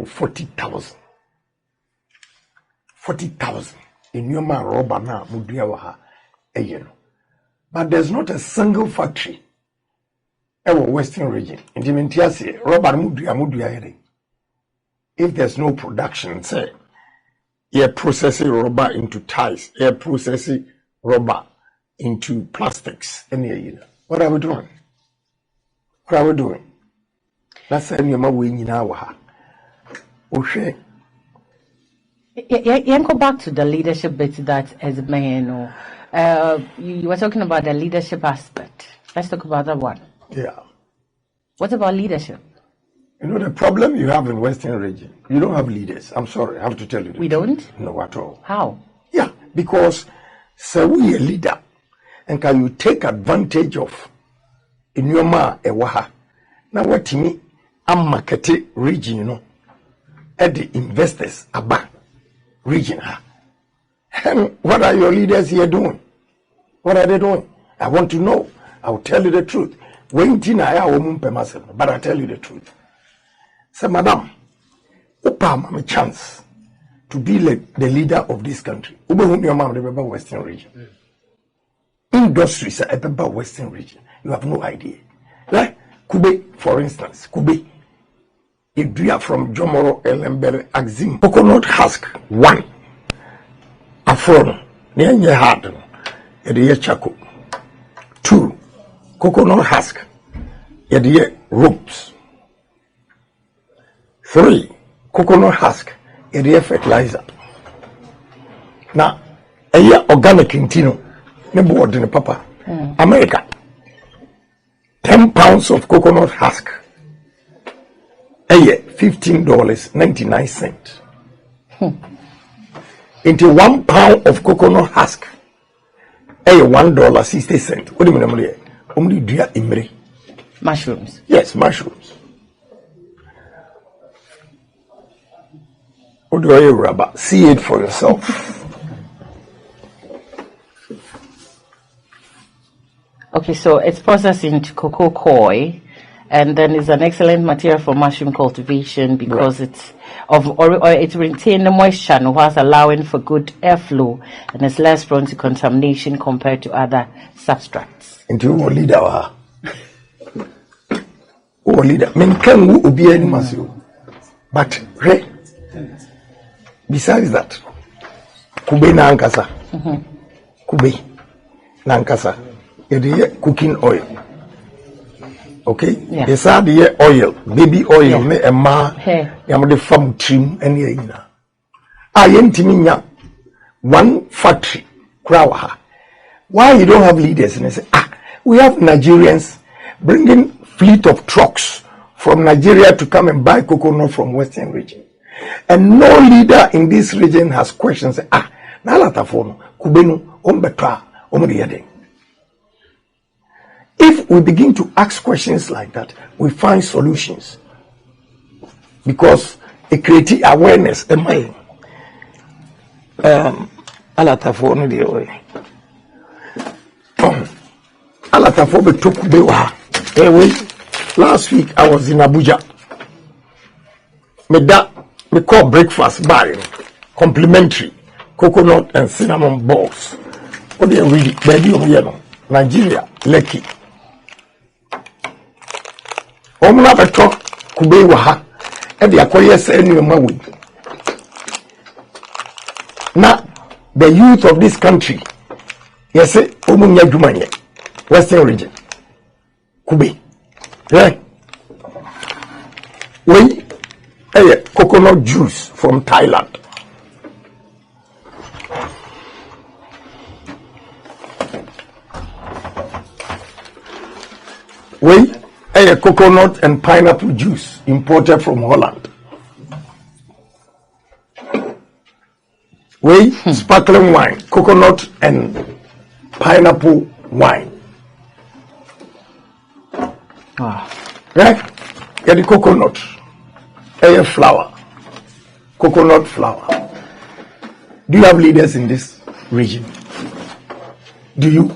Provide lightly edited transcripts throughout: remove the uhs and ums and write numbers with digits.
40,000. 40,000 in your man rubber now, Mudiawaha, but there's not a single factory in the Western region. In the Mentiasi, rubber Mudia. If there's no production, say, you're processing rubber into ties, you're processing rubber into plastics. What are we doing? What are we doing? That's why you're winning now. Okay. Go back to the leadership bit that as you were talking about the leadership aspect. Let's talk about that one. Yeah. What about leadership? You know the problem you have in Western region. You don't have leaders. I'm sorry, I have to tell you. We don't? No, at all. How? Yeah, because so we a leader, and can you take advantage of in your ma ewaha? Now what to me? I'm marketing region, you know, at the investors about region. And what are your leaders here doing? What are they doing? I want to know. I'll tell you the truth. But I'll tell you the truth. So, madam, Upam a chance to be the leader of this country. Western region. Industries are about Western region. You have no idea. Like Kube, for instance, Kube. If you are from Jomoro, Elembere, Axim, coconut husk, one. Afron, near your heart, a chaco. 2. Coconut husk, a ropes. 3. Coconut husk, a fertilizer. Now, a year organic intino, never ordinary papa. America, 10 pounds of coconut husk. A year, $15.99. Into 1 pound of coconut husk. A $1.60. What do you mean? Only dear imri. Mushrooms. Yes, mushrooms. What do you rubber? See it for yourself. Okay, so it's processed into cocoa coir, and then it's an excellent material for mushroom cultivation because it retains the moisture whilst allowing for good airflow, and it's less prone to contamination compared to other substrates. Into our leader, our leader. Men can be any masu, but besides that, Kube Nankasa, Kube Nankasa, cooking oil. Okay, yes, the oil, baby oil, me a ma, yam the farm trim and yena. I am one factory, Krawaha. Why you don't have leaders? And I say, we have Nigerians bringing fleet of trucks from Nigeria to come and buy coconut from Western region. And no leader in this region has questions. Nalatafono, Kubenu, Ombetra, Omriyade. If we begin to ask questions like that, we find solutions. Because it creates awareness. Alatafo the way. Alatafo took Bewa. Last week I was in Abuja. Me call breakfast by complimentary coconut and cinnamon balls. What do you read? Baby of yellow. Nigeria, Lekki. Omna beto Kube waha. And the Akyea say new mawi. Now the youth of this country, yes, Omunya Jumanye, Western region, Kube, right? We coconut juice from Thailand. We coconut and pineapple juice imported from Holland. We sparkling wine, coconut and pineapple wine. Right? Get the coconut, flour, coconut flour. Do you have leaders in this region? Do you?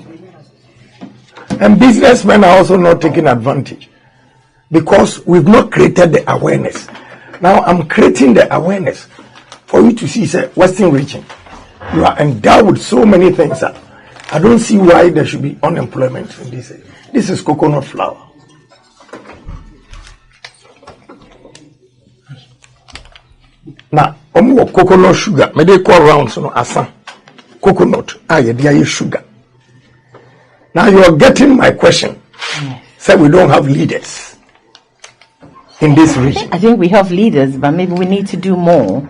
And businessmen are also not taking advantage because we've not created the awareness. Now I'm creating the awareness for you to see, say, Western region. You are endowed with so many things. I don't see why there should be unemployment in this. This is coconut flour. Now, coconut sugar. May they call around so asa coconut. Sugar. Now you are getting my question. Say we don't have leaders in this region. I think we have leaders, but maybe we need to do more.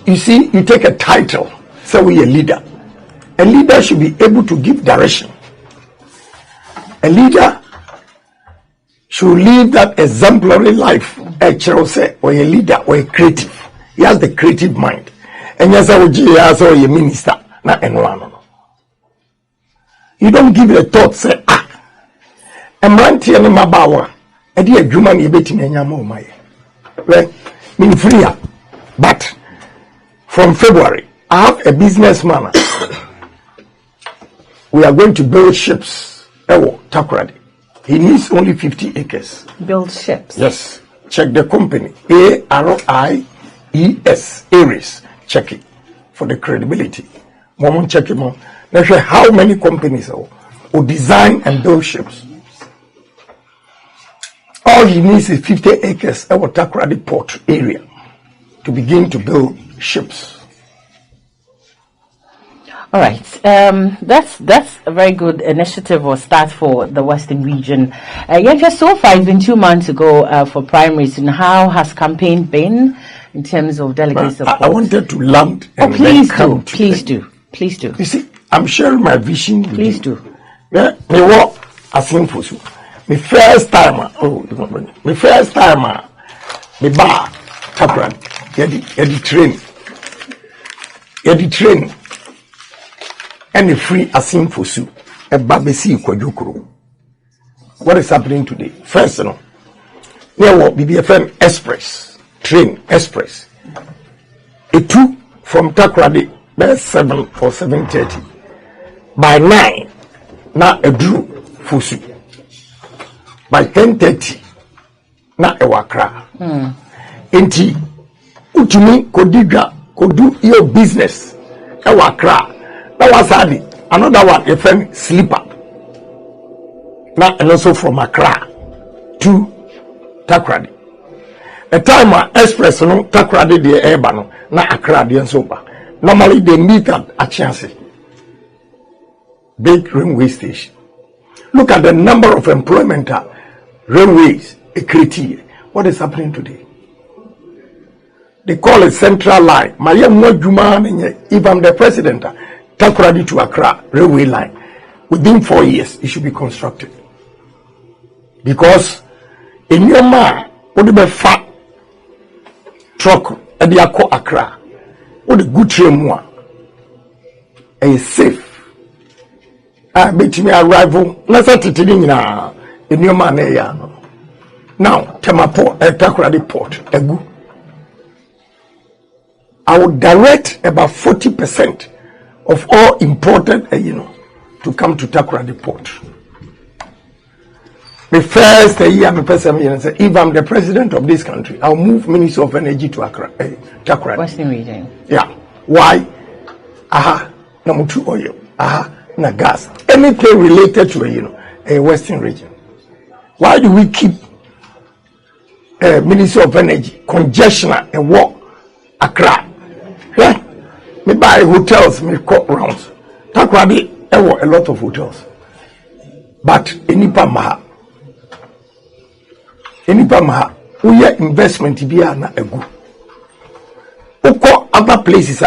You see, you take a title, say we a leader. A leader should be able to give direction. A leader should live that exemplary life. A child say, or a leader, or a creative. He has the creative mind. And yes, I would say, a minister, not anyone. You don't give it a thought, say, I'm ranting in my bower. A dear human, you bet me, my right? Me free. But from February, I have a businessman. We are going to build ships. Takoradi. He needs only 50 acres. Build ships? Yes. Check the company. ARIES. Aries. Check it for the credibility. Mom, check it, mom. Let's show how many companies will design and build ships. All he needs is 50 acres at Takoradi port area to begin to build ships. All right, that's a very good initiative or start for the Western region. So far, it's been 2 months ago for primaries. And how has campaign been in terms of delegate support? I wanted to land. Please do. You see, I'm sharing my vision. Please do. Yeah, me walk as simple. My first time, me bar, Tapran, the train. And the free asim fosu a babesi kwadukuru. What is happening today? First, there will be BBFM Express, train express. A 2 from Takoradi, there's 7 or 7:30. By 9, now a drew fosu. By 10:30, now a wakra. Enti, utumi kodiga kodu your business. A wakra. That was another one, a friend sleeper. Now, and also from Accra to Takoradi. A time express no Takoradi the Ebano, not Accra the Soba. Normally they meet at Akyea, big railway station. Look at the number of employment railways a criteria. What is happening today? They call it central line. If I'm the president, Takoradi to Accra railway line, within 4 years it should be constructed. Because in your man, what the fat truck at the Accra, what the good train one, is safe. I bet me arrival. Let's say in your man now Temapo Takoradi port egu. I would direct about 40% of all imported, to come to Takoradi port. The first year, if I'm the president of this country, I'll move Minister of Energy to Accra, Takoradi. Western region. Yeah. Why? Number 2 oil. Na gas. Anything related to a Western region. Why do we keep Minister of Energy congestion and walk Accra? Yeah. Me buy hotels, me cut rounds. Takoradi, there were a lot of hotels. But enipa maha, we investment biya na egu. Uko other places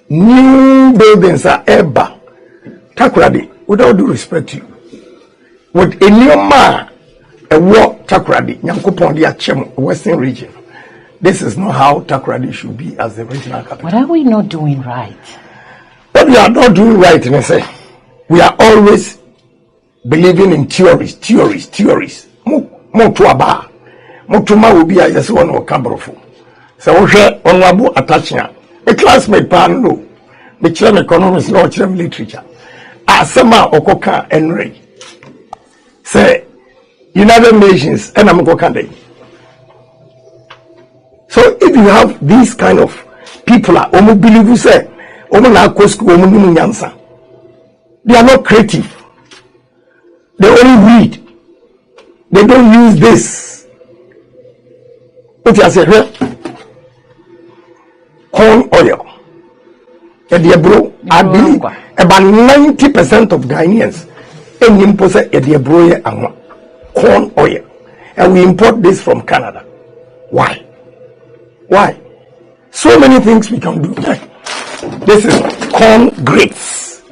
new buildings are eba. Takoradi, without due respect to you, with a new man, a walk Takoradi, Nyankopon di Akyem, Western region. This is not how Takoradi should be as the regional capital. What are we not doing right? What we are not doing right, we are always believing in theories. Motuaba. Motuma will be a yes one or Cabrofo. So we share honorable attachment. A classmate pan no. The chairman economics, no chairman literature. Asama Okoka and Ray. Say United Nations and I'm Kokande. So if you have these kind of people, they are not creative. They only read. They don't use this. What you say here? Corn oil. I believe about 90% of Ghanaians import corn oil, and we import this from Canada. Why? Why? So many things we can do. This is corn grits.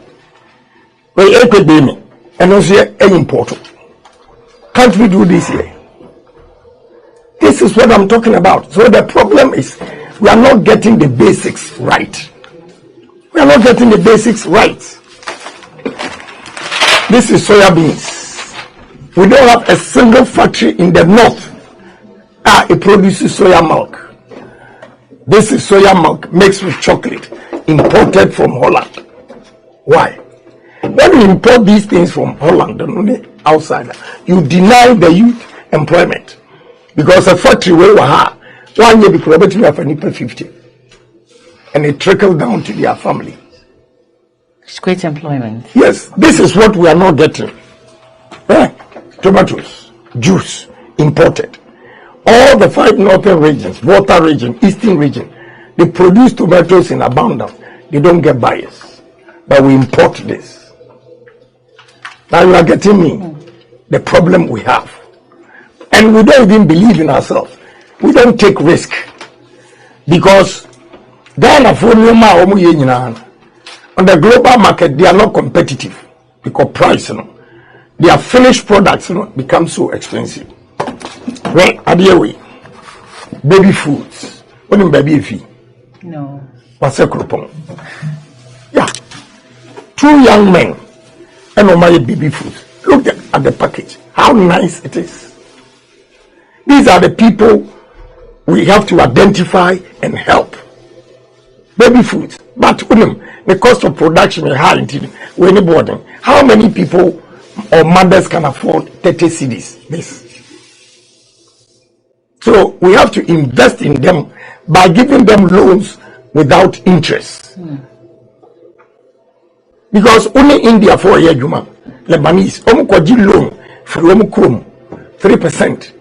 And also import. Can't we do this here? This is what I'm talking about. So the problem is we are not getting the basics right. We are not getting the basics right. This is soya beans. We don't have a single factory in the north. It produces soya milk. This is soya milk mixed with chocolate, imported from Holland. Why? When you import these things from Holland, outside, you deny the youth employment. Because a factory where we are, 1 year because we have 50. And it trickles down to their family. It's great employment. Yes, this is what we are not getting. Tomatoes, juice, imported. All the 5 northern regions, water region, eastern region, they produce tomatoes in abundance. They don't get buyers. But we import this. Now you are getting me the problem we have. And we don't even believe in ourselves. We don't take risk. Because Ghana on the global market, they are not competitive because price, their finished products, become so expensive. Well, Agyapong, baby foods. What is baby fee? No. What's a coupon? Yeah, 2 young men and my baby foods. Look at the package. How nice it is. These are the people we have to identify and help. Baby foods. But the cost of production is high. How many people or mothers can afford 30 cedis? This. So we have to invest in them by giving them loans without interest. Because only India for a year, Lebanese, loan from 3%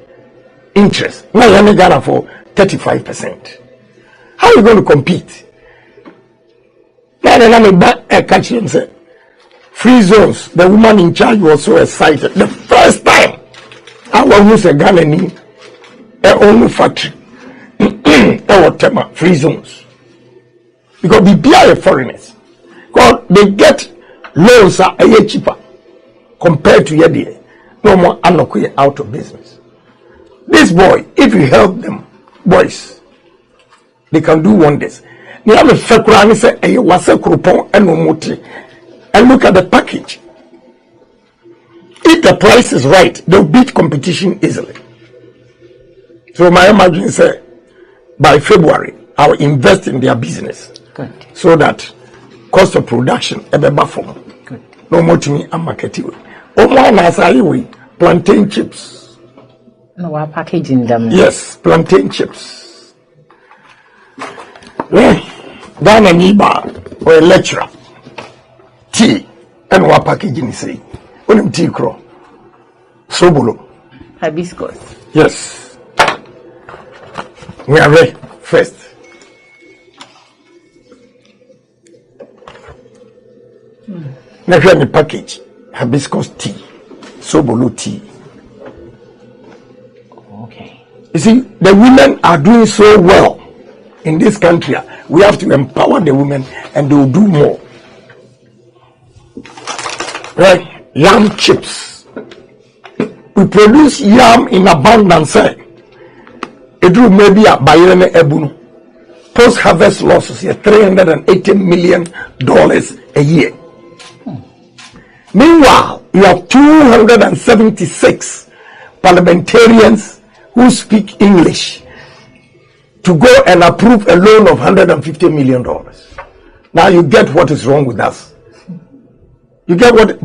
interest. Now you're Ghana for 35%. How are you going to compete? Free zones. The woman in charge was so excited. The first time I was a Ghanaian, only factory, free zones. Because they are foreigners. Because they get loans are a year cheaper compared to Yedi. No more Akyea out of business. This boy, if you help them, boys, they can do wonders. You have a Fakurani say, "Hey, what's a coupon and no moti?" And look at the package. If the price is right, they'll beat competition easily. So my imagine say, by February, I will invest in their business. Good. So that cost of production buffer. Good. No more to me and market it. Plantain chips. No, we're packaging them. Yes, plantain chips. Well, Ghana Niba or a lecturer. Tea and we're packaging say. When tea crow. Sobolo. Hibiscus. Yes. We are ready first. Now here the package. Hibiscus tea. Sobolo tea. Okay. You see, the women are doing so well in this country. We have to empower the women and they will do more. Right? Yam chips. We produce yam in abundance. It will maybe a bayene ebunu. Post-harvest losses here, $380 million a year. Meanwhile, you have 276 parliamentarians who speak English to go and approve a loan of $150 million. Now you get what is wrong with us. You get what?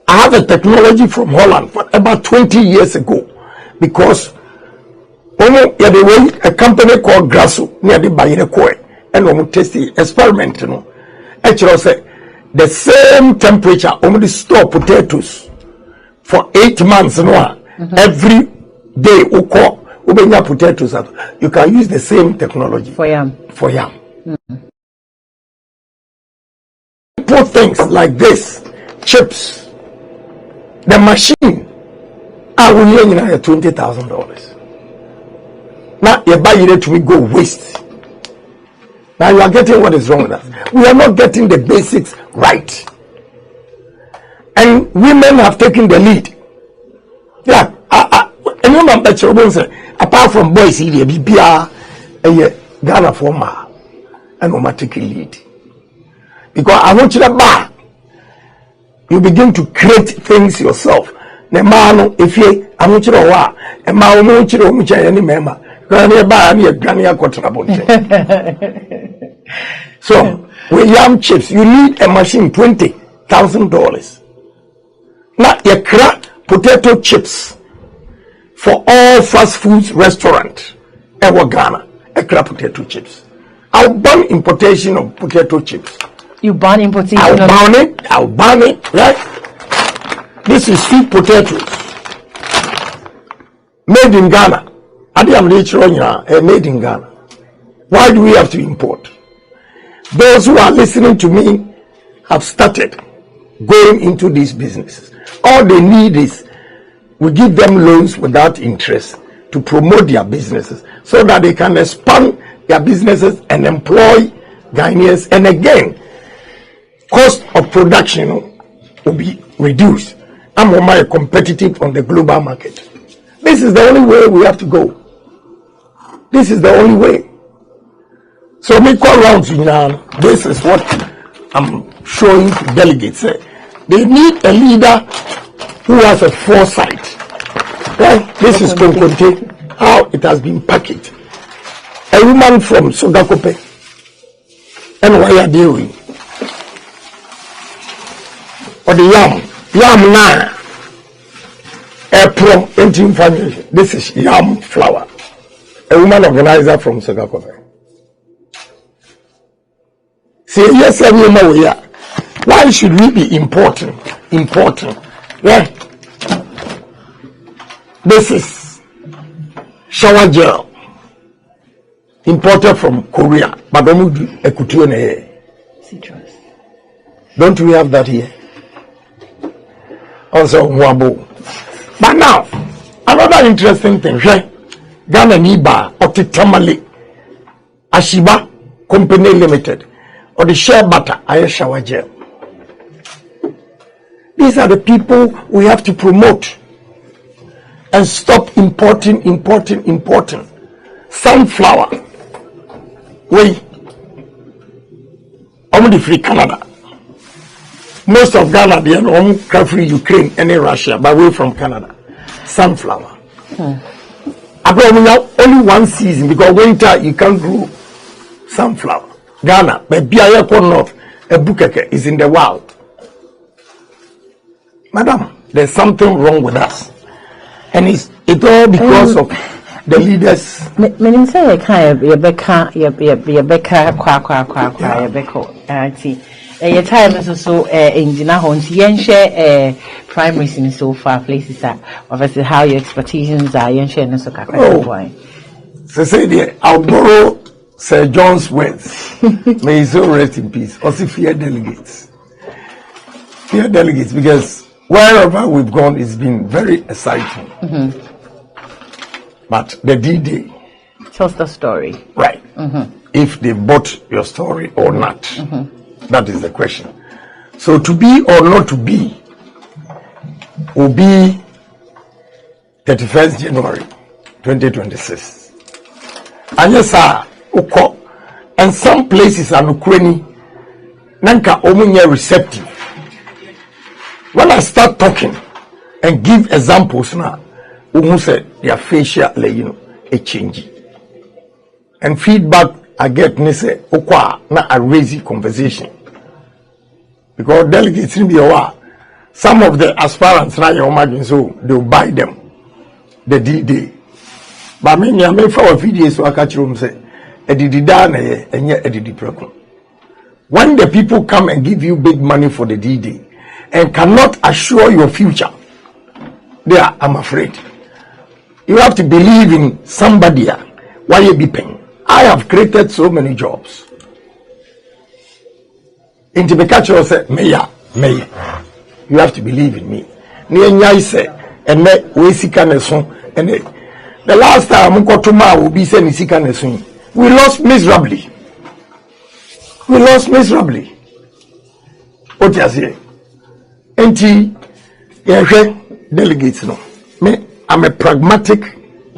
I have a technology from Holland for about 20 years ago because a company called Grasso near the Bayere Koi and omu test experiment no. Actually say the same temperature only store potatoes for 8 months no. Every day ubenya potatoes you can use the same technology for yam. Put things like this, chips, the machine I will need $20,000. Now you buy it to go waste. Now you are getting what is wrong with us. We are not getting the basics right. And women have taken the lead. Yeah, apart from boys, Ghana former and automatic lead. Because I want you to buy. You begin to create things yourself. Ne mano if you I want you to wa e ma o mo chiro mu cha ni mema. Because ne ba na aduane akotra bonte. So, with yam chips, you need a machine $20,000. Now you crack potato chips for all fast foods restaurant in Ghana. A crack potato chips. I'll ban importation of potato chips. You ban importation? I'll ban it, right? This is sweet potatoes. Made in Ghana. Made in Ghana. Why do we have to import? Those who are listening to me have started going into these businesses. All they need is we give them loans without interest to promote their businesses so that they can expand their businesses and employ Ghanaians. And again, cost of production will be reduced. I'm more competitive on the global market. This is the only way we have to go. This is the only way. So me call round to now. This is what I'm showing to delegates. They need a leader who has a foresight. Right? This is Konkonte, how it has been packaged. A woman from Sogakope. And why are they doing? Or the yam now. April 18 This is yam flour. A woman organizer from Sogakope. Say yes, why should we be important? Yeah. This is shower gel imported from Korea, but Citrus. Don't we have that here? Also, Wabo. But now, another interesting thing, right? Ghana Niba, Otitamale, Ashiba Company Limited, or the shea butter, I shower gel. These are the people we have to promote and stop importing. Sunflower. Only free Canada. Most of Ghana, they are free Ukraine and Russia, but we're from Canada. Sunflower. Only one season because winter you can't grow sunflower. Ghana, but Biayako North, a bukeke is in the wild. Madam, there's something wrong with us. And it's all because of the leaders. Meaning say Rebecca, your time is also in Jina Homes, yen share primaries in so far places that obviously how your expectations are yen share so so say I'll borrow Sir John's words. May his soul rest in peace. Also fear delegates. Fear delegates because wherever we've gone it's been very exciting. But the D-Day tells the story. Right. If they bought your story or not. That is the question. So to be or not to be will be 31st January 2026. And yes, sir, and some places are Ukraine, Nanka Omunya receptive. When I start talking and give examples now, who said their facial, a change. And feedback I get say na a raising conversation because delegates in the some of the aspirants now you imagine so they'll buy them the D-Day But me for videos so I catch room say edidida na ye enye edidi preko. When the people come and give you big money for the DD and cannot assure your future, there I'm afraid. You have to believe in somebody. Why you be paying? I have created so many jobs. In Tibekacho say, Mayor. You have to believe in me. Niya say, and we and the last time Mukotuma will be saying we lost miserably. What you say? Enti delegates no. Me, I'm a pragmatic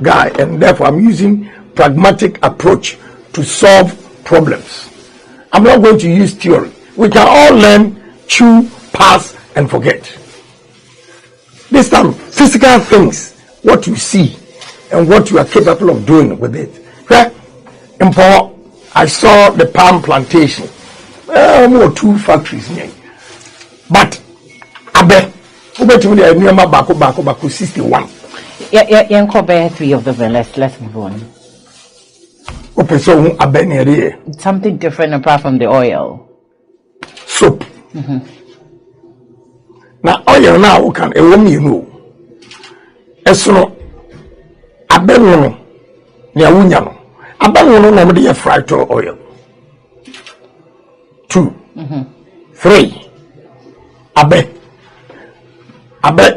guy, and therefore I'm using pragmatic approach to solve problems. I'm not going to use theory. We can all learn, chew, pass, and forget. This time, physical things, what you see and what you are capable of doing with it. Okay? I saw the palm plantation. More 2 factories. But Abe, to me, Bako 61. Yeah, 3 of them. Let's move on. Something different apart from the oil. Soap. Now oil now can a woman you know. Esono abenono ne awunya no. Abenono no me fried oil. 2. 3. Abe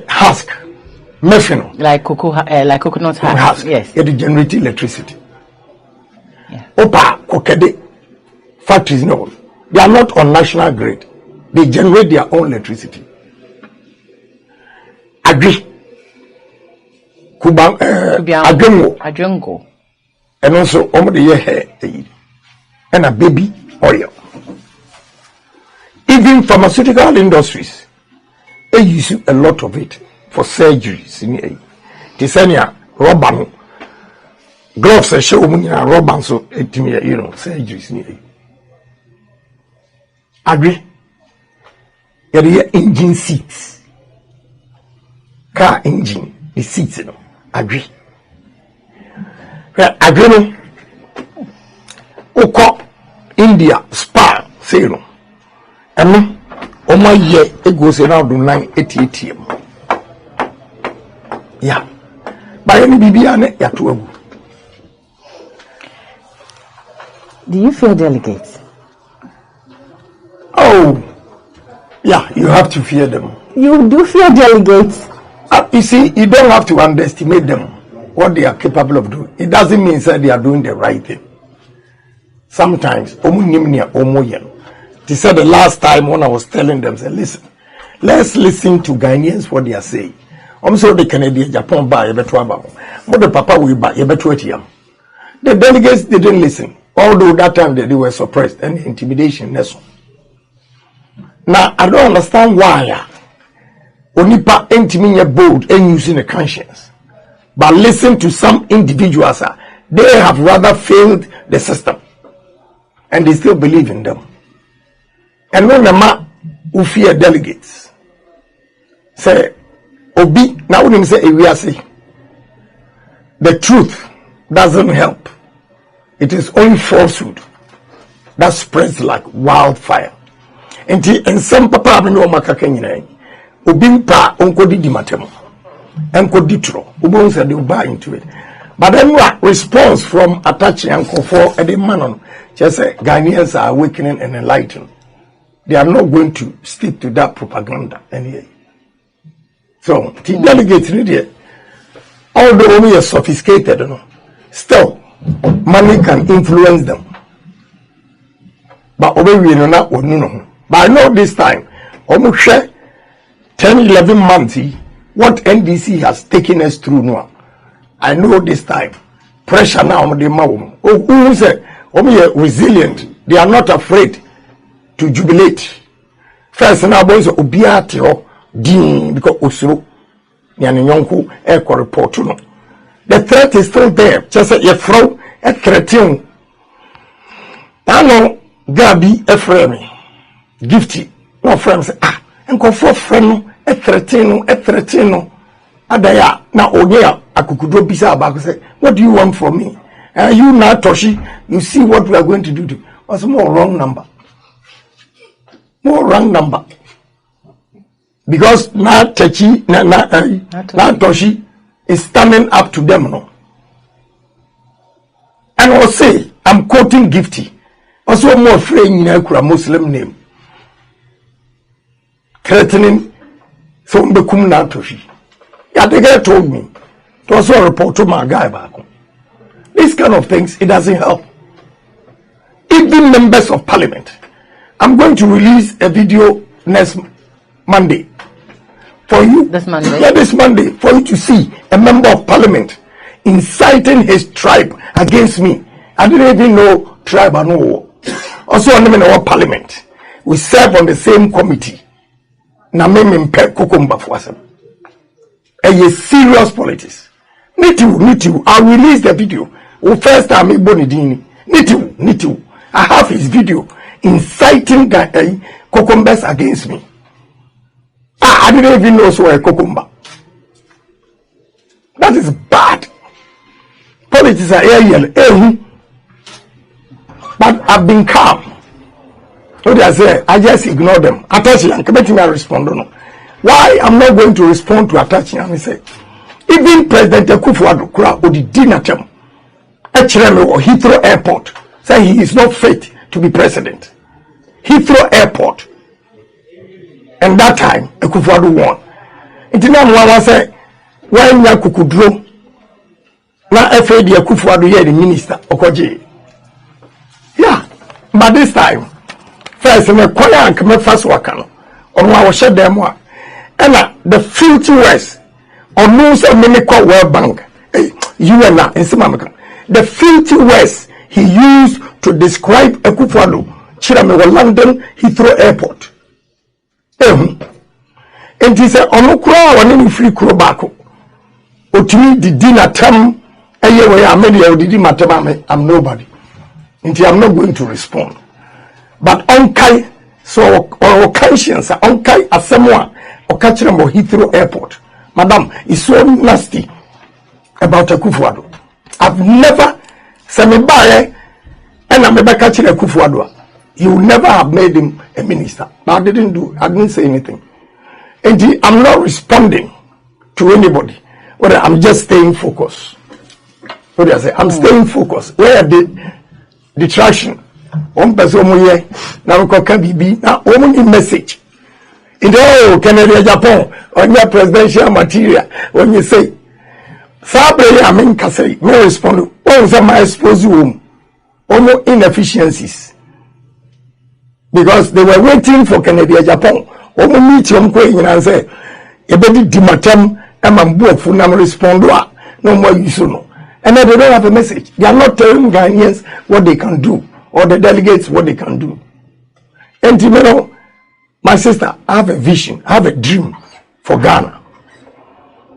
husk. Mefino. Like coconut husk. Yes. It generates electricity. Yeah. Opa kokede factories no. They are not on national grid. They generate their own electricity. Agri. Agyapong. And also, and a baby oil. Even pharmaceutical industries, they use a lot of it for surgeries. Tisania, rubber, gloves, and show me rubber, so surgeries. Agri. There are engine seats. Car engine, the seats, Agri. Agri no. Oko India, Spa, say no. And my year it goes around to 980 ATM. Yeah. By any BBA, ya to. Do you fear delegates? Oh, yeah, you have to fear them. You do fear delegates? You see, you don't have to underestimate them, what they are capable of doing. It doesn't mean that they are doing the right thing. Sometimes, they said the last time when I was telling them, say, listen, let's listen to Ghanaians what they are saying. I'm sorry, the Canadian, Japan, buy but the Papa will buy the delegates didn't listen, although that time they were suppressed and intimidation. Now, I don't understand why Onipa ain't bold and using the conscience. But listen to some individuals, they have rather failed the system. And they still believe in them. And when the man who fear delegates say, Obi, now when say we say the truth doesn't help. It is only falsehood that spreads like wildfire. And some papa no makaka Obi pa onko di matemo. Enko ditro. Obo said they buy into it. But then what response from Atta and for the man just say Ghanaians are awakening and enlightened. They are not going to stick to that propaganda anyway. So the delegates need although only are sophisticated, still money can influence them. But we know not no. But I know this time, almost 10-11 months, what NDC has taken us through now. I know this time. Pressure now on the mouth. Who say, resilient. They are not afraid to jubilate. First, now boys obiatio din because osuro. Yani nyonku eko report no. The threat is still there. Just say throw a threaten. I know Gabi Efremi. Gifty. No friend say and for friend a threaten. Adaya na onya Akukudro bisa about say, what do you want from me? And you now Toshi, you see what we are going to do to. What's more wrong number? More wrong number. Because now Toshi is standing up to them, no. And I'll say, I'm quoting Gifty. Also more frame in a Muslim name. Threatening from the Kumna Toshi. Yeah, the guy told me to also report to my guy back. These kind of things, it doesn't help. Even members of parliament. I'm going to release a video next Monday for you. This Monday? Yeah, this Monday, for you to see a member of parliament inciting his tribe against me. I didn't even know tribe and no. Also, I'm in our parliament. We serve on the same committee. Na me mpe kukumba fuasem. A serious politics. Need you. I'll release the video. First time Bonidini. Need you. I have his video inciting cucumbers against me. I didn't even know so a cucumber. That is bad. Politics are here. But I've been calm. So they say, I just ignore them. Attachi and come to respond. No. Why I'm not going to respond to Attachi and say, even President Akufo-Addo Kura Odi Dinatem, Echireme or Heathrow Airport, say he is not fit to be president. Heathrow Airport. And that time, Akufo-Addo won. Intina mwa say, why nya kukudro na FAD Akufo-Addo ye the minister Okoje. Yeah, but this time, first me kwaya anke me faso aka no ono a wo hye dem a ena the filthy words ono so me kwa World Bank UN nsema meka the filthy words he used to describe Akufo-Addo chira me London Heathrow Airport and he said ono kura woni ni free kuro baako otumi didi na tam eye we amedi e didi matem I'm nobody and I'm not going to respond. But onkai so or conscience onkai asemwa or catch them or Heathrow Airport. Madam, is so nasty about Akufo-Addo. I've never said me buy and I'm never catching Akufo-Addo. You never have made him a minister. But I didn't say anything. And I'm not responding to anybody. Whether I'm just staying focused. What do I say? I'm staying focused. Where the detraction? One person here now can be now only message. In the Canada Agyapong on your presidential material when you say Sabre I mean say no respond on some expose you almost inefficiencies because they were waiting for Canada Agyapong almost meet your queen and say a baby dimatem and mambu na respond no more you know and then they don't have a message. They are not telling Ghanaians what they can do or the delegates what they can do. And you know, my sister, I have a vision, I have a dream for Ghana.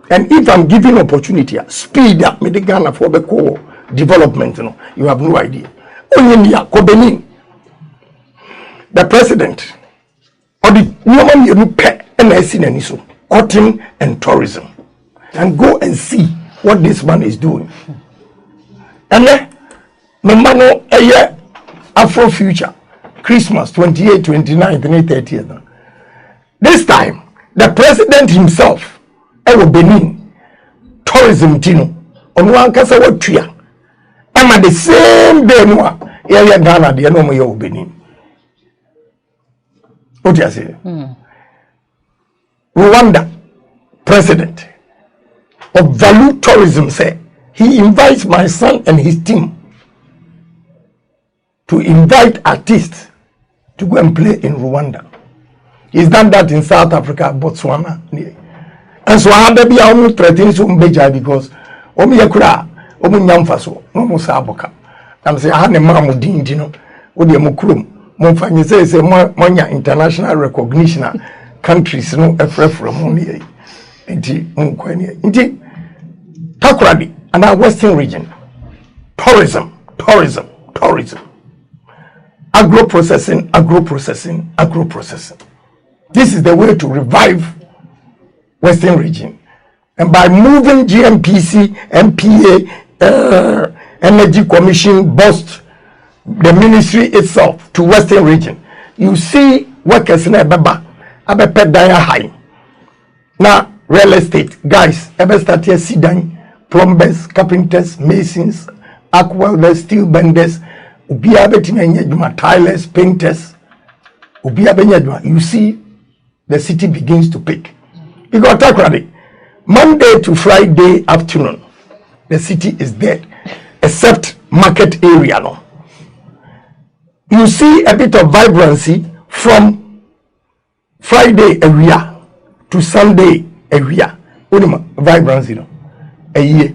And if I'm given opportunity, speed up with the Ghana for the core development, you have no idea. The president or the woman you pay and so cotton and tourism. And go and see what this man is doing. And then Mamano a year Afro Future Christmas 28, 29, 30th. This time the president himself ever Benin tourism tino on one casa what tria. I'm at the same day no area Ghana the no more Benin. What do you say? Rwanda president of value tourism say he invites my son and his team to invite artists to go and play in Rwanda. He's done that in South Africa, Botswana. And so I had to be almost threatening to Mbeja because Omi Yakura, Omi Nyamfaso, no Musaboka. I'm saying, I had a mamu dintino, Odi Mukrum, Monfani says, Monya international recognition countries, no, a from only. Indeed, Takoradi and our Western region, tourism. Agro-processing. This is the way to revive Western region. And by moving GMPC, MPA, Energy Commission, bust the ministry itself to Western region, you see workers in Abeba, Abepedaya high. Now, real estate, guys, ever start here, Sidan, plumbers, carpenters, masons, arc welders, steel benders, tilers, painters, you see the city begins to pick. Because Takradi, Monday to Friday afternoon, the city is dead, except market area. No, you see a bit of vibrancy from Friday area to Sunday area. What do vibrancy? No, a year.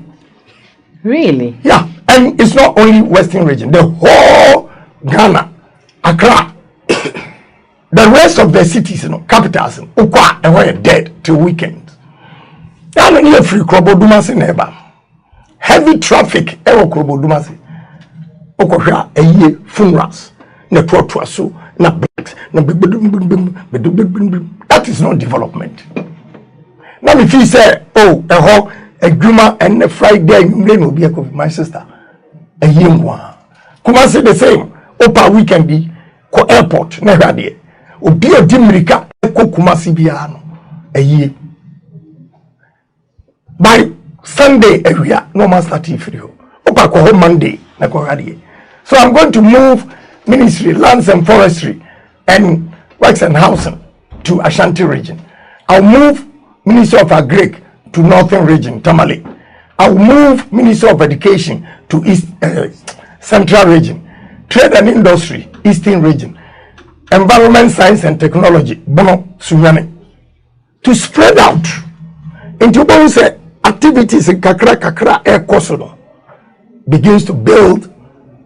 Really? Yeah, and it's not only Western region, the whole Ghana, Accra, the rest of the cities, capitals, Ukwa, and we're dead till weekend. Now, only a free Krobodumasi neighbor. Heavy traffic, Krobodumasi. Okosha, a year, funerals, na so, na blacks, na that is not development. Now, if you say, oh, a Juma and a Friday, you will be my sister. A young one. Kumasi the same. Opa weekend be ko airport na radie. Obi o dimirika ko Kumasi biano. A year. By Sunday area, no man starting free. Opa ko home Monday na ko radie. So I'm going to move Ministry, Lands and Forestry and Works and Housing to Ashanti region. I'll move Ministry of Agric to Northern region, Tamale. I'll move Ministry of Education to East Central region. Trade and Industry, Eastern region. Environment, Science and Technology, Bono, Sunyane. To spread out into those activities in Kakra Air Kosono begins to build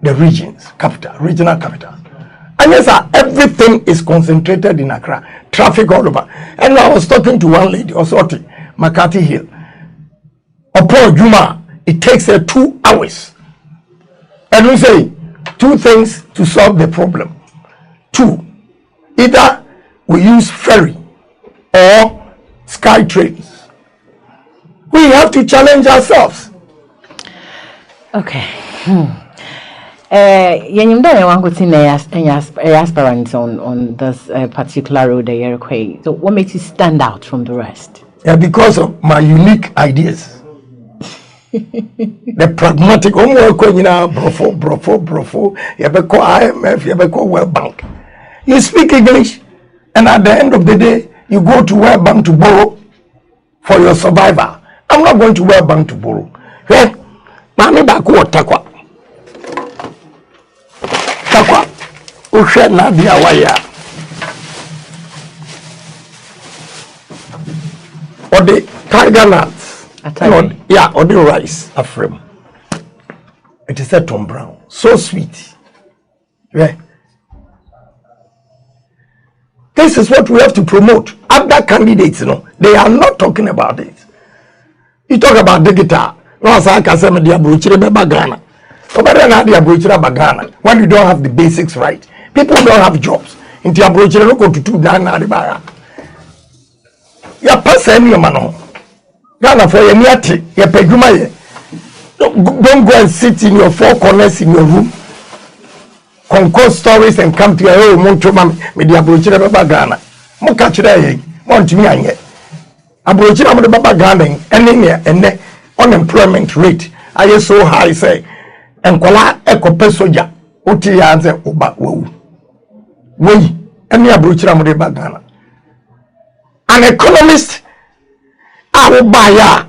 the regions, capital, regional capital. And yes, sir, everything is concentrated in Accra. Traffic all over. And I was talking to one lady, Osoti, McCarthy Hill. Upon Juma, it takes her 2 hours. And we say 2 things to solve the problem. 2, either we use ferry or sky trains. We have to challenge ourselves. Okay. I want to any aspirants on this particular road, the Iroquois. So, what makes you stand out from the rest? Yeah, because of my unique ideas. The pragmatic, brofo, IMF, World Bank. You speak English, and at the end of the day, you go to World Bank to borrow for your survival. I'm not going to World Bank to borrow. Hey, Mami Baku Takwa. Takwa. Ushe Nadia Waya. Or the tiger nuts. Yeah, or the rice aframe. It is a Tom Brown. So sweet. Yeah. This is what we have to promote. Other candidates, they are not talking about it. You talk about the guitar. No, I can say media brochire bagana. When you don't have the basics right, people don't have jobs. Into your brochure, look to 2 Ghana. Your person, your man, Ghana for your niati, your peguma. Don't go and sit in your 4 corners in your room, concoct stories and come to your own media brochure Ghana. Mo catch it, want me anye. A brochure of the Baba Ghana, and unemployment rate. I is so high, say, and Kola Eco Pesoja, Oti answer Oba Woo. We, and me a brochure of the Bagana. An economist, I will buy ya.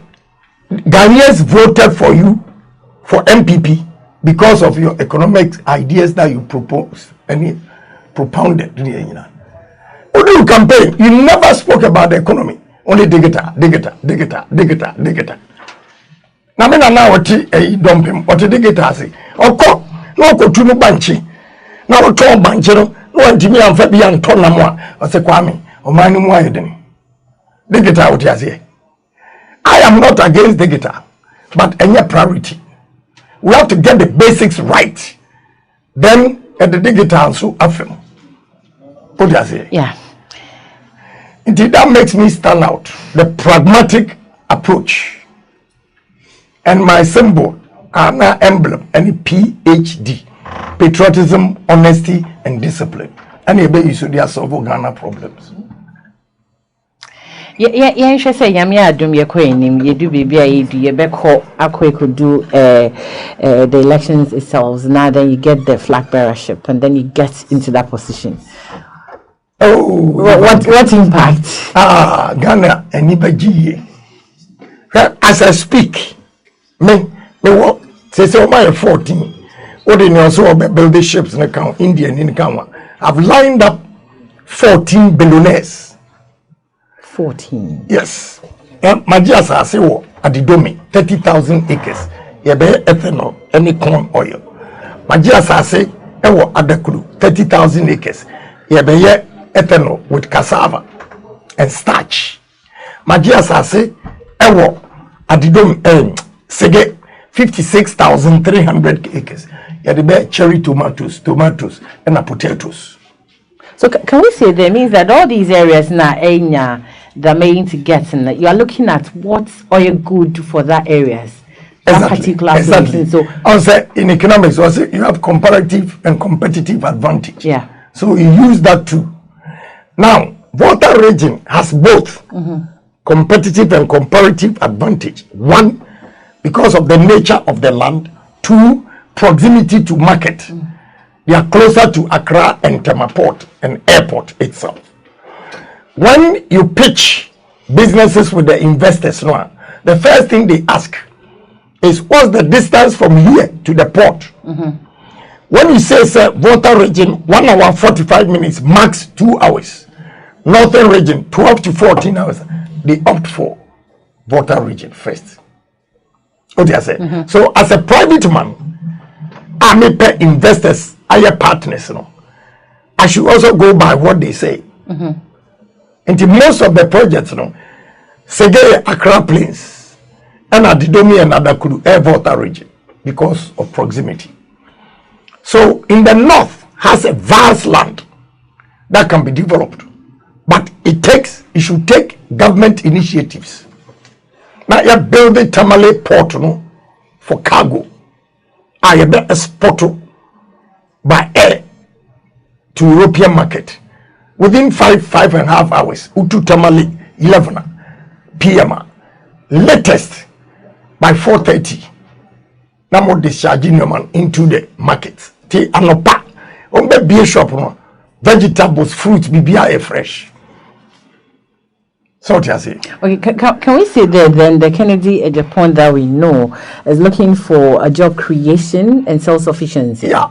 Ghanaians voted for you for MPP because of your economic ideas that you propose and propounded. When you campaign, you never spoke about the economy. Only digita. Na me na woti dompem woti digita say okọ na okọ tunu banchi na oto banchi no na ntimi amfa bi anto na mo a se kwame o man mu ayedeni digita woti ase. I am not against digita, but any priority. We have to get the basics right. Then at the digital so afem. What do you say? Yeah. Indeed, that makes me stand out. The pragmatic approach. And my symbol, an emblem, any PhD, patriotism, honesty, and discipline. And you should solve Ghana problems. Yeah, she say Yamia Dum Yaquanim, you do be you beko Akyea could do the elections itself. Now then you get the flag bearership and then you get into that position. Oh, what impact? Ghana and Ibaji. As I speak, me what say my 14. What in also build the ships in account, Indian in account. I've lined up 14 billionaires. 14. Yes. Magias I say what at the domain 30,000 acres. You be ethanol, any corn oil. Magias I say ewo adakulu 30,000 acres. You be ethanol with cassava and starch. Magias I say ewo at the domain sege 56,300 acres. You be cherry tomatoes, and potatoes. So can we say that means that all these areas now they're main to get in that you are looking at what's oil good for that areas, that particular exactly. So also in economics, also you have comparative and competitive advantage. Yeah. So you use that too. Now, water region has both competitive and comparative advantage. One, because of the nature of the land. Two, proximity to market. They are closer to Accra and Temaport and airport itself. When you pitch businesses with the investors now, the first thing they ask is what's the distance from here to the port? When you say water region 1 hour 45 minutes, max 2 hours. Northern region 12 to 14 hours. They opt for water region first. What do you say? So as a private man, I may pay investors, higher partners, I should also go by what they say. Into most of the projects, Sege Accra Plains, and Adidomi and Adakulu air water region because of proximity. So in the north has a vast land that can be developed, but it should take government initiatives. Now you build the Tamale port for cargo. I be export by air to European market within 5.5 hours. Utu Tamale 11 p.m. Latest by 4:30. Now more discharging man into the market. Te anopa ombe beer shop no vegetables, fruits, bibia fresh. So what you say? Okay, can we say that then the Kennedy Agyapong that we know is looking for a job creation and self-sufficiency? Yeah.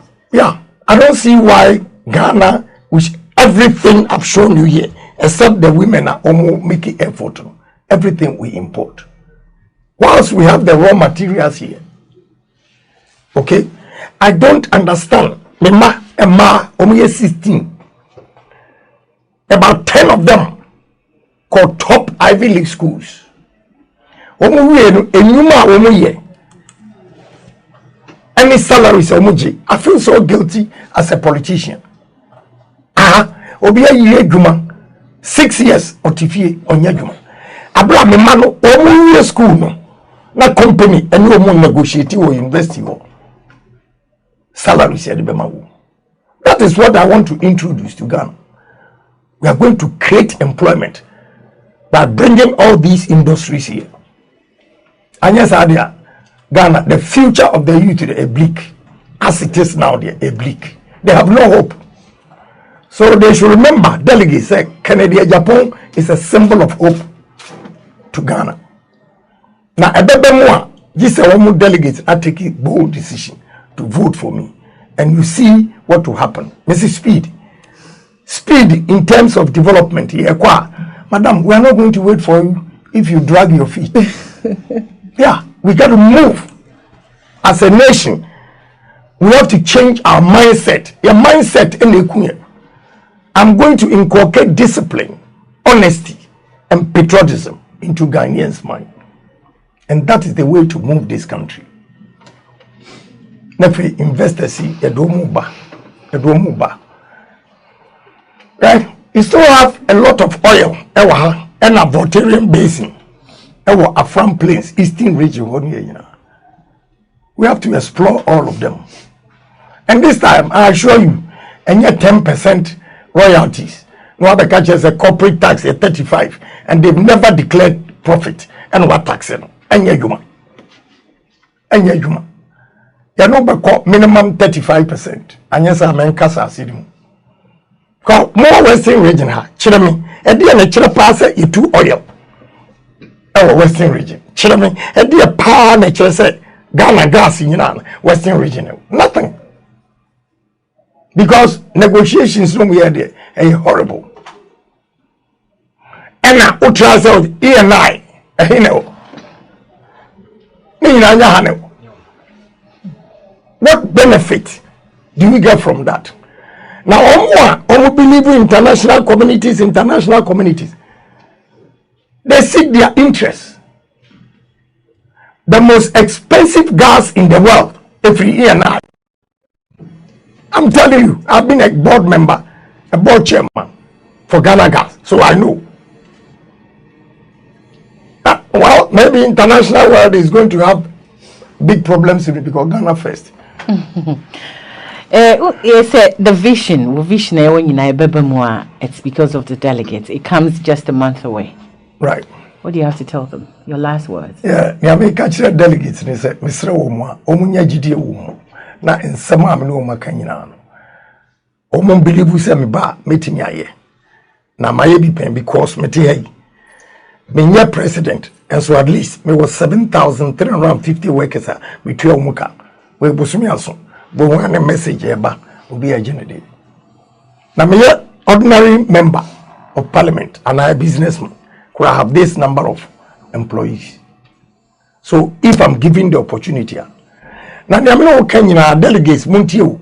I don't see why Ghana, which everything I've shown you here, except the women are almost making effort. Everything we import. Whilst we have the raw materials here. Okay? I don't understand. Emma, 16. About 10 of them called top Ivy League schools. Any salaries I feel so guilty as a politician. Obiya ye juma 6 years otifie onye juma. Abra me mano omu school no na company eni omu negotiate or university wo. Salaries ya be mawo. That is what I want to introduce to Ghana. We are going to create employment by bringing all these industries here. And yes, Ghana, the future of the youth is bleak. As it is now, they're bleak. They have no hope. So they should remember, delegates say, Kennedy Agyapong is a symbol of hope to Ghana. Now, a bit more, this is one more delegates are taking bold decision to vote for me. And you see what will happen. Mrs. Speed in terms of development here. Madam, we are not going to wait for you if you drag your feet. Yeah, we got to move. As a nation, we have to change our mindset. Your mindset in the I'm going to inculcate discipline, honesty, and patriotism into Ghanaians' mind. And that is the way to move this country. Nefi investors see right? You still have a lot of oil and a Voltarian basin. Our Afram Plains, Eastern region. We have to explore all of them. And this time, I assure you, and yet 10% royalties. No other catches a corporate tax at 35, and they've never declared profit. And what tax? And yuma. And yuma. You know, but minimum 35%. And yes, I'm in Casa City. More Western region, Chirami, and the other pass it to oil. Our Western region, Chirami, and the power nature said Ghana gas in Western region. Nothing. Because negotiations no we had there are horrible. And now ultra out E&I, what benefit do we get from that? Now, we believe in international communities. They seek their interests. The most expensive gas in the world, every year now. I'm telling you, I've been a board member, a board chairman for Ghana Gas, so I know. Well, maybe international world is going to have big problems with it because Ghana first. The vision, it's because of the delegates. It comes just a month away. Right. What do you have to tell them? Your last words. Yeah, I catch the delegates and say, Mr. Omunya Gidi Omo, na in some amino makanyina. Omon believe we say me ba meeting ya. Na my be pen because me president, and so at least me was 7,350 workers between Omuka. We busumi aso. But when a message eba will be a general. Now me ordinary member of parliament and I businessman could have this number of employees. So if I'm given the opportunity, now the Amino Kenya delegates Montio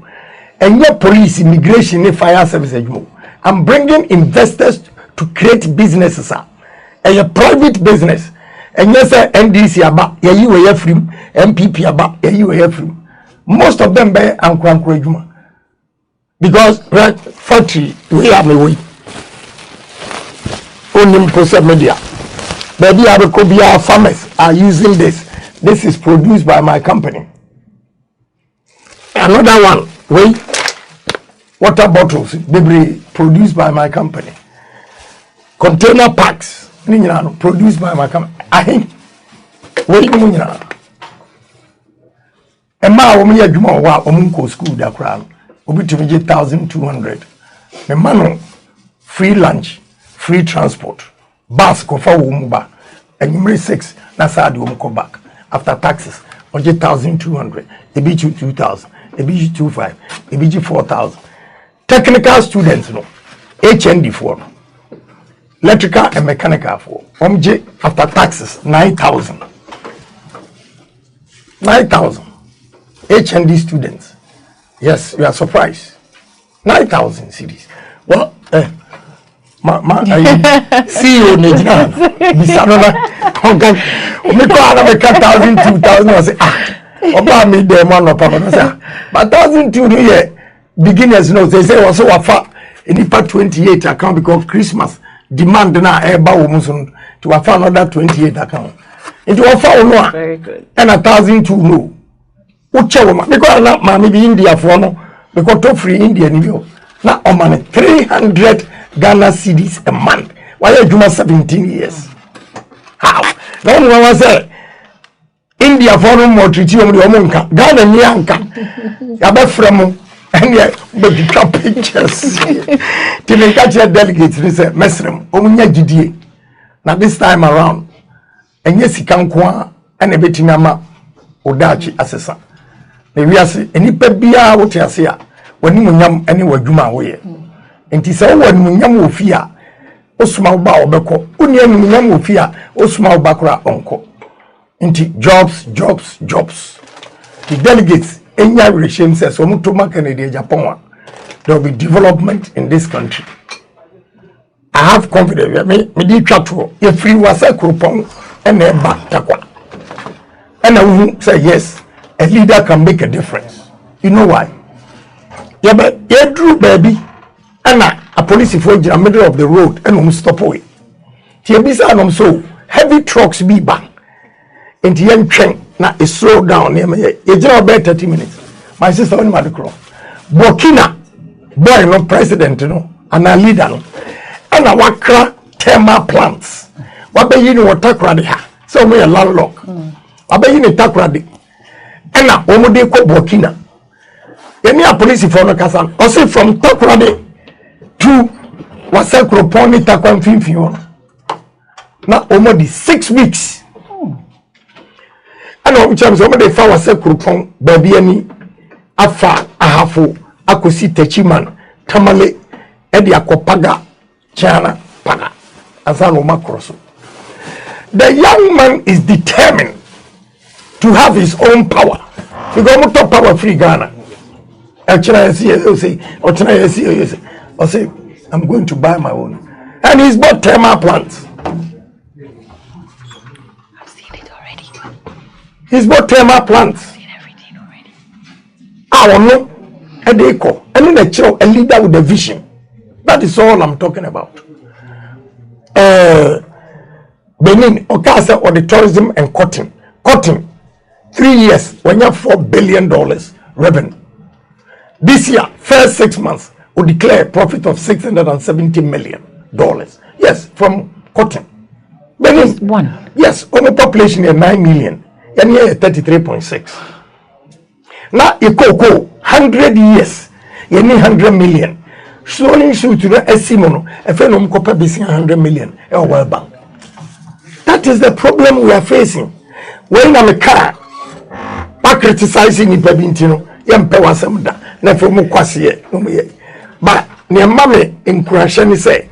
and your police, immigration, and fire services, I'm bringing investors to create businesses, and your private business. And yes, NDC about you were free, MPP about you were free. Most of them bear and Juma. Because right factory we have a way. Only social media. Maybe our farmers are using this. This is produced by my company. Another one, wait, water bottles, they produced by my company. Container packs, produced by my company. I think, wait, and now we are doing our school that crown. We to 1,200. The man free lunch, free transport, bus go for Wumba, and you 6. That's how you come back after taxes. 1,200. A beach 2,000. A beach 2,500. A beach 4,000. Technical students, no. HND 4. Electrical and mechanical 4. After taxes 9,000. 9,000. HND students. Yes, you are surprised. 9,000 cities. Well, CEO Nejana. Bisanola. Me call another 1,000, 2,000. I say, Oba me the man of Papa. But 1,002 here. Beginners know they say also wafa in part 28 account because Christmas demand na eba womusun to wafa another 28 account. Into wafa ono. Very good. And 1,002 no. Uche woma because na mami be India for no because to free India ni bio. Na o man 300 Ghana cedis a month. Why you do 17 years? How? No one was there. India for no more treaty on the omunka. Ghana ni anka. Yabe fremu. And yet, but the top pictures. Till they catch your delegates, they say, Mesrem, Omunya Gidie. Now, this time around, and yes, he can qua and a bit in Ama Odachi assessor. Maybe I say, any pebia, what I say, when you yam anywhere, Juma way. And tis all when Munyam will fear, O small bow beko, Union Munyam will fear, O small bakra uncle. Into jobs. The delegates. Any regime says, there will be development in this country. I have confidence. Me di chatro. If we was a coupon and a back takwa, and I will say yes, a leader can make a difference. You know why? Yeah, but you drew baby, and a police if we're in the middle of the road and stop away. Here be so heavy trucks be bang. Into young train, now it slow down near me. It's about 30 minutes. My sister went to the cross. Burkina, boy, no president, and a leader, and a wakra thermal plants. What be you know what takradi ha? So me a landlock. I be you know takradi. And now, Omode ko Burkina. Any a police for no kasan. Also from takradi to Wasekroponi takwan finfion. Now Omode 6 weeks. And I'm sure somebody found Wasekropon baby any afa ahafo akosi techiman tamale edi akopaga chana paga asano makroso. The young man is determined to have his own power. You go to power free Ghana. Actually, say, I'm going to buy my own. And he's bought thermal plants. I've seen it already. He's bought thermal plants. I've seen everything already. I don't know. And they call. And then a leader with a vision. That is all I'm talking about. Benin, Okasa, or the tourism and cotton. Cotton, 3 years, when you have $4 billion revenue. This year, first 6 months, will declare a profit of $670 million. Yes, from cotton. Benin, Just one. yes, our population is 9 million. And here 33.6. Now, you cocoa, 100 years, you need 100 million. So, you should do a simono, a phenom copper busy 100 million, a World Bank. That is the problem we are facing. When I'm a car, I'm criticizing it, yam pewasem da na for mu kwase no me but ne mame encourage ni say